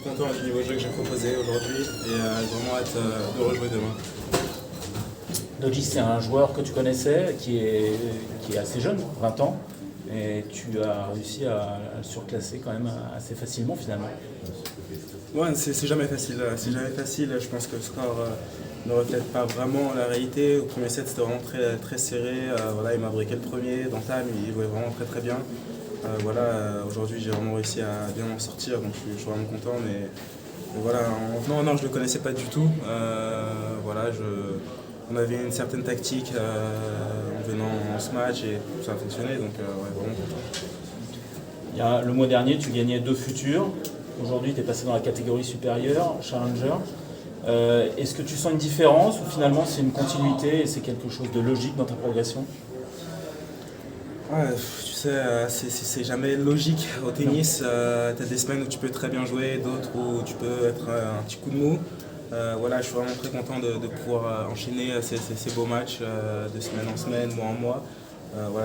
content du niveau de jeu que j'ai proposé aujourd'hui et vraiment hâte de rejouer demain. Doji, c'est un joueur que tu connaissais, qui est assez jeune, 20 ans, et tu as réussi à le surclasser quand même assez facilement finalement. Ouais, c'est jamais facile. C'est jamais facile. Je pense que le score ne reflète pas vraiment la réalité. Au premier set, c'était vraiment très, très serré. Voilà, il m'a briqué le premier. D'entame, il jouait vraiment très très bien. Aujourd'hui, j'ai vraiment réussi à bien m'en sortir, donc je suis vraiment content. Mais voilà, en venant, non, je ne le connaissais pas du tout. On avait une certaine tactique en venant en ce match et ça a fonctionné, donc vraiment content. Le mois dernier, tu gagnais 2 futurs. Aujourd'hui, tu es passé dans la catégorie supérieure, Challenger. Est-ce que tu sens une différence ou finalement c'est une continuité et c'est quelque chose de logique dans ta progression? Ouais, tu sais, c'est jamais logique au tennis. Tu as des semaines où tu peux très bien jouer, d'autres où tu peux être un petit coup de mou. Je suis vraiment très content de pouvoir enchaîner ces beaux matchs de semaine en semaine, mois en mois.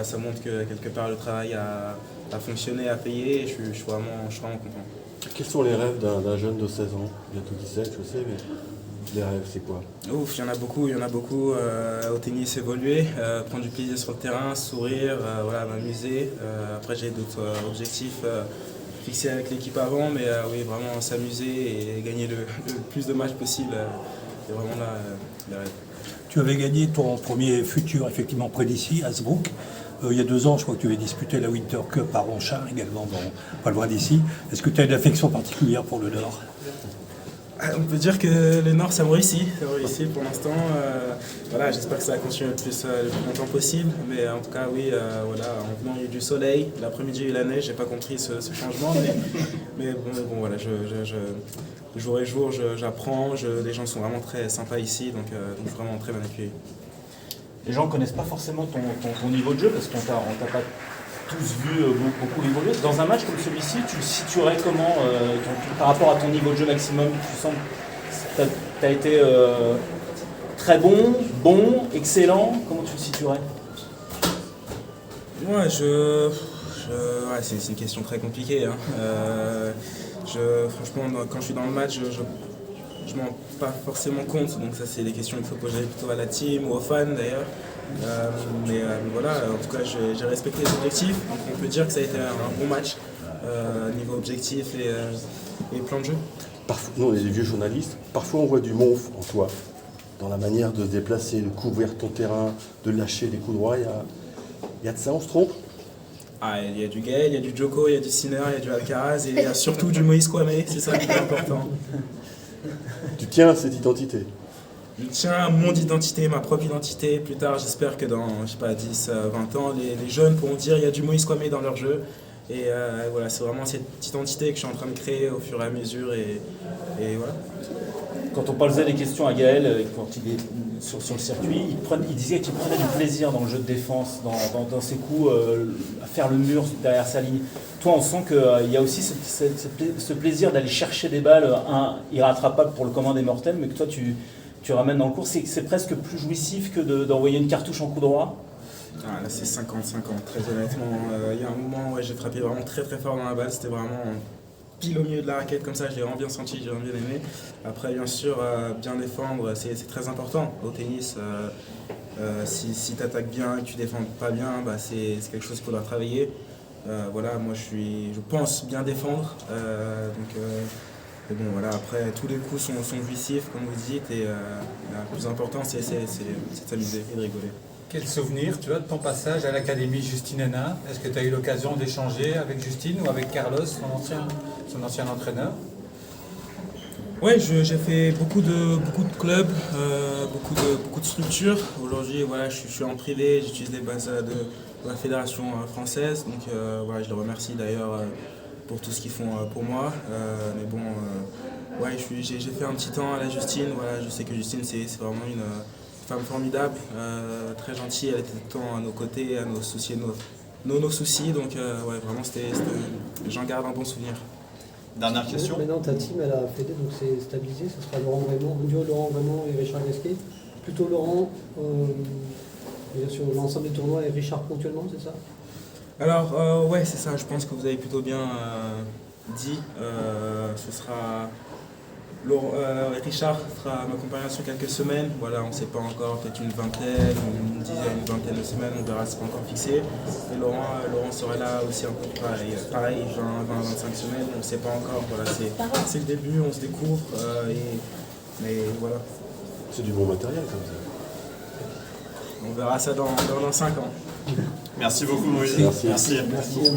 Ça montre que quelque part le travail a fonctionné, a payé et je suis vraiment content. Quels sont les rêves d'un jeune de 16 ans? Bientôt 17, je sais, mais les rêves, c'est quoi? Ouf, il y en a beaucoup. Au tennis, évoluer, prendre du plaisir sur le terrain, sourire, m'amuser. Après, j'ai d'autres objectifs fixés avec l'équipe avant, mais oui, vraiment s'amuser et gagner le plus de matchs possible. C'est vraiment là les rêves. Tu avais gagné ton premier futur, effectivement, près d'ici, à Zbrook. Il y a 2 ans, je crois que tu avais disputé la Winter Cup à Ronchin, également, pas loin d'ici. Est-ce que tu as une affection particulière pour le Nord? On peut dire que le Nord, ça me réussit. Ça me réussit pour l'instant. J'espère que ça va continuer le plus longtemps possible. Mais en tout cas, oui, en venant, il y a eu du soleil. L'après-midi, il y a eu la neige. J'ai pas compris ce changement. Mais jour et jour, j'apprends. Les gens sont vraiment très sympas ici. Donc vraiment très bien accueillis. Les gens ne connaissent pas forcément ton niveau de jeu parce qu'on t'a pas tous vu beaucoup évoluer. Dans un match comme celui-ci, tu le situerais comment par rapport à ton niveau de jeu maximum? Tu sens que tu as été très bon, excellent. Comment tu le situerais? Ouais, c'est une question très compliquée. Hein. Franchement, quand je suis dans le match, je m'en rends pas forcément compte, donc ça c'est des questions qu'il faut poser plutôt à la team ou aux fans d'ailleurs. En tout cas j'ai respecté les objectifs, donc on peut dire que ça a été un bon match niveau objectif et plan de jeu. Parfois, nous on est des vieux journalistes, parfois on voit du monf en toi, dans la manière de se déplacer, de couvrir ton terrain, de lâcher des coups droits. Il y a de ça, on se trompe? Il y a du Gaël, il y a du Djoko, il y a du Sinner, il y a du Alcaraz et il y a surtout du Moïse Kouamé, c'est ça qui est important. Tu tiens à cette identité? Je tiens à mon identité, ma propre identité. Plus tard, j'espère que dans 10, 20 ans, les jeunes pourront dire qu'il y a du Moïse Kouamé dans leur jeu. Et c'est vraiment cette identité que je suis en train de créer au fur et à mesure. Et voilà. Quand on posait des questions à Gaël, quand il est sur le circuit, il disait qu'il prenait du plaisir dans le jeu de défense, dans ses coups, à faire le mur derrière sa ligne. Toi, on sent qu'il y a aussi ce plaisir d'aller chercher des balles irrattrapables pour le commun des mortels, mais que toi, tu ramènes dans le cours. C'est presque plus jouissif que d'envoyer une cartouche en coup droit? Là, c'est 50-50, très honnêtement. Il y a un moment où j'ai frappé vraiment très très fort dans la balle. C'était vraiment pile au milieu de la raquette, comme ça, je l'ai vraiment bien senti, j'ai vraiment bien aimé. Après, bien sûr, bien défendre, c'est très important au tennis. Si tu attaques bien et que tu défends pas bien, c'est quelque chose qu'il faudra travailler. Moi je pense bien défendre. Après, tous les coups sont jouissifs, comme vous dites, et le plus important, c'est de s'amuser et de rigoler. Quel souvenir tu as de ton passage à l'Académie Justine Henin? Est-ce que tu as eu l'occasion d'échanger avec Justine ou avec Carlos, son ancien entraîneur? Oui, j'ai fait beaucoup de clubs, beaucoup de structures. Aujourd'hui, je suis en privé, j'utilise les bases de la fédération française. Donc je les remercie d'ailleurs pour tout ce qu'ils font pour moi. J'ai fait un petit temps à la Justine. Je sais que Justine, c'est vraiment une femme formidable, très gentille. Elle était tout le temps à nos côtés, à nos soucis, nos soucis. Donc vraiment, j'en garde un bon souvenir. Dernière question. Maintenant, ta team, elle a fait donc c'est stabilisé. Ce sera Laurent Vraiment et Richard Gasquet. Plutôt Laurent, sur l'ensemble des tournois et Richard ponctuellement, c'est ça? Alors, c'est ça. Je pense que vous avez plutôt bien dit. Ce sera Richard fera m'accompagner sur quelques semaines. Voilà, on ne sait pas encore, peut-être une vingtaine, une dizaine, une vingtaine de semaines, on verra, c'est pas encore fixé. Et Laurent sera là aussi un peu pareil 20-25 semaines, on ne sait pas encore. Voilà, c'est le début, on se découvre. Mais voilà. C'est du bon matériel comme ça. On verra ça dans 5 ans. Merci beaucoup, Moïse. Merci. Merci. Merci.